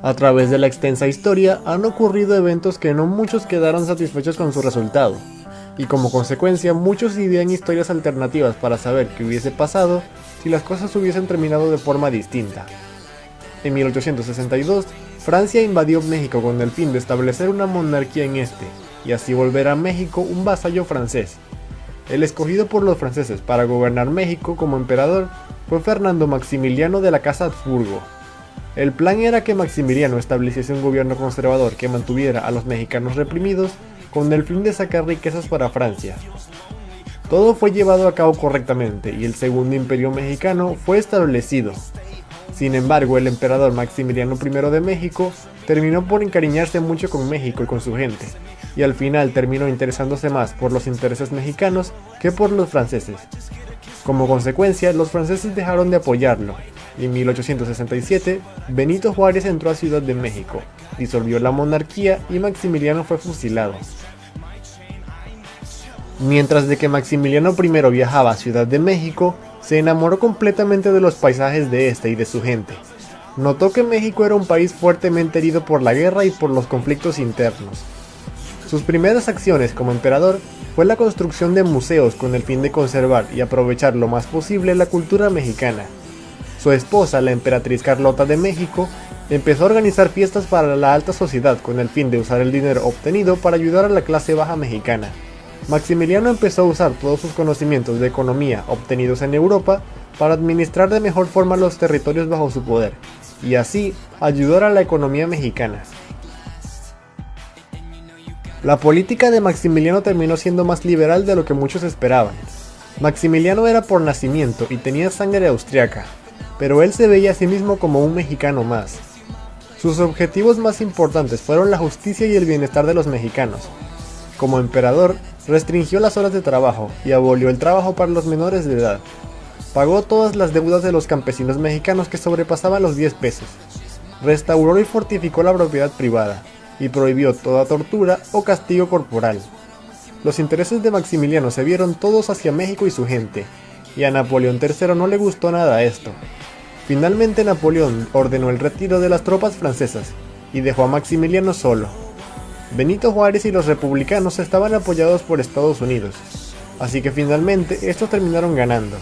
A través de la extensa historia han ocurrido eventos que no muchos quedaron satisfechos con su resultado, y como consecuencia muchos idean historias alternativas para saber qué hubiese pasado si las cosas hubiesen terminado de forma distinta. En 1862, Francia invadió México con el fin de establecer una monarquía en este, y así volver a México un vasallo francés. El escogido por los franceses para gobernar México como emperador fue Fernando Maximiliano de la Casa Habsburgo. El plan era que Maximiliano estableciese un gobierno conservador que mantuviera a los mexicanos reprimidos con el fin de sacar riquezas para Francia. Todo fue llevado a cabo correctamente y el Segundo Imperio Mexicano fue establecido. Sin embargo, el emperador Maximiliano I de México terminó por encariñarse mucho con México y con su gente, y al final terminó interesándose más por los intereses mexicanos que por los franceses. Como consecuencia, los franceses dejaron de apoyarlo, y en 1867, Benito Juárez entró a Ciudad de México, disolvió la monarquía y Maximiliano fue fusilado. Mientras de que Maximiliano I viajaba a Ciudad de México, se enamoró completamente de los paisajes de este y de su gente. Notó que México era un país fuertemente herido por la guerra y por los conflictos internos. Sus primeras acciones como emperador fue la construcción de museos con el fin de conservar y aprovechar lo más posible la cultura mexicana. Su esposa, la emperatriz Carlota de México, empezó a organizar fiestas para la alta sociedad con el fin de usar el dinero obtenido para ayudar a la clase baja mexicana. Maximiliano empezó a usar todos sus conocimientos de economía obtenidos en Europa para administrar de mejor forma los territorios bajo su poder, y así ayudar a la economía mexicana. La política de Maximiliano terminó siendo más liberal de lo que muchos esperaban. Maximiliano era por nacimiento y tenía sangre austriaca, pero él se veía a sí mismo como un mexicano más. Sus objetivos más importantes fueron la justicia y el bienestar de los mexicanos. Como emperador, restringió las horas de trabajo y abolió el trabajo para los menores de edad. Pagó todas las deudas de los campesinos mexicanos que sobrepasaban los 10 pesos. Restauró y fortificó la propiedad privada y prohibió toda tortura o castigo corporal. Los intereses de Maximiliano se vieron todos hacia México y su gente, y a Napoleón III no le gustó nada esto. Finalmente Napoleón ordenó el retiro de las tropas francesas y dejó a Maximiliano solo. Benito Juárez y los republicanos estaban apoyados por Estados Unidos, así que finalmente estos terminaron ganando.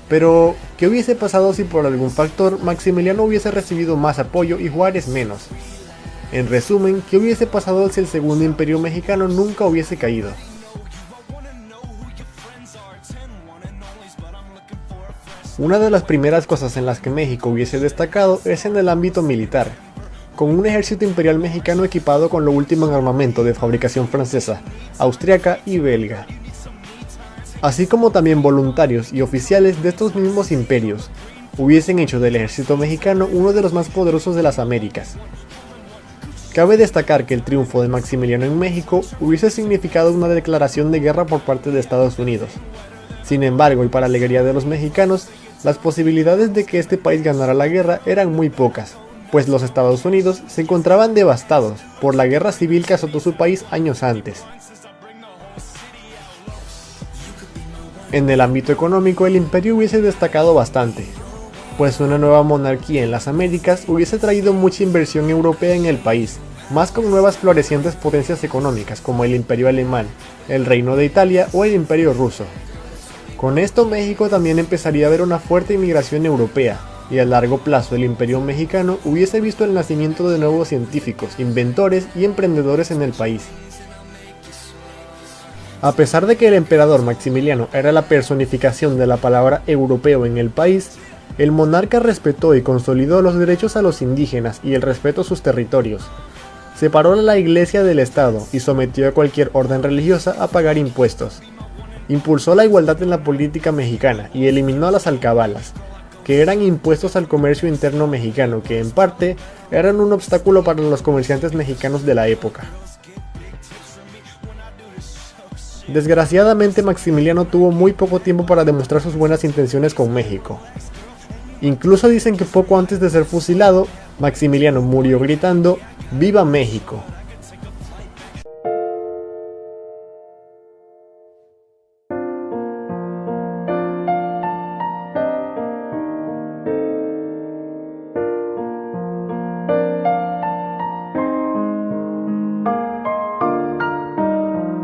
Pero, ¿qué hubiese pasado si por algún factor Maximiliano hubiese recibido más apoyo y Juárez menos? En resumen, ¿qué hubiese pasado si el Segundo Imperio Mexicano nunca hubiese caído? Una de las primeras cosas en las que México hubiese destacado es en el ámbito militar, con un ejército imperial mexicano equipado con lo último en armamento de fabricación francesa, austriaca y belga, así como también voluntarios y oficiales de estos mismos imperios, hubiesen hecho del ejército mexicano uno de los más poderosos de las Américas. Cabe destacar que el triunfo de Maximiliano en México hubiese significado una declaración de guerra por parte de Estados Unidos. Sin embargo, y para alegría de los mexicanos, las posibilidades de que este país ganara la guerra eran muy pocas, pues los Estados Unidos se encontraban devastados por la guerra civil que azotó su país años antes. En el ámbito económico, el imperio hubiese destacado bastante, pues una nueva monarquía en las Américas hubiese traído mucha inversión europea en el país, más con nuevas florecientes potencias económicas como el Imperio Alemán, el Reino de Italia o el Imperio Ruso. Con esto México también empezaría a ver una fuerte inmigración europea, y a largo plazo el Imperio Mexicano hubiese visto el nacimiento de nuevos científicos, inventores y emprendedores en el país. A pesar de que el emperador Maximiliano era la personificación de la palabra europeo en el país, el monarca respetó y consolidó los derechos a los indígenas y el respeto a sus territorios. Separó a la iglesia del Estado y sometió a cualquier orden religiosa a pagar impuestos. Impulsó la igualdad en la política mexicana y eliminó las alcabalas, que eran impuestos al comercio interno mexicano que en parte eran un obstáculo para los comerciantes mexicanos de la época. Desgraciadamente Maximiliano tuvo muy poco tiempo para demostrar sus buenas intenciones con México. Incluso dicen que poco antes de ser fusilado, Maximiliano murió gritando "¡Viva México!".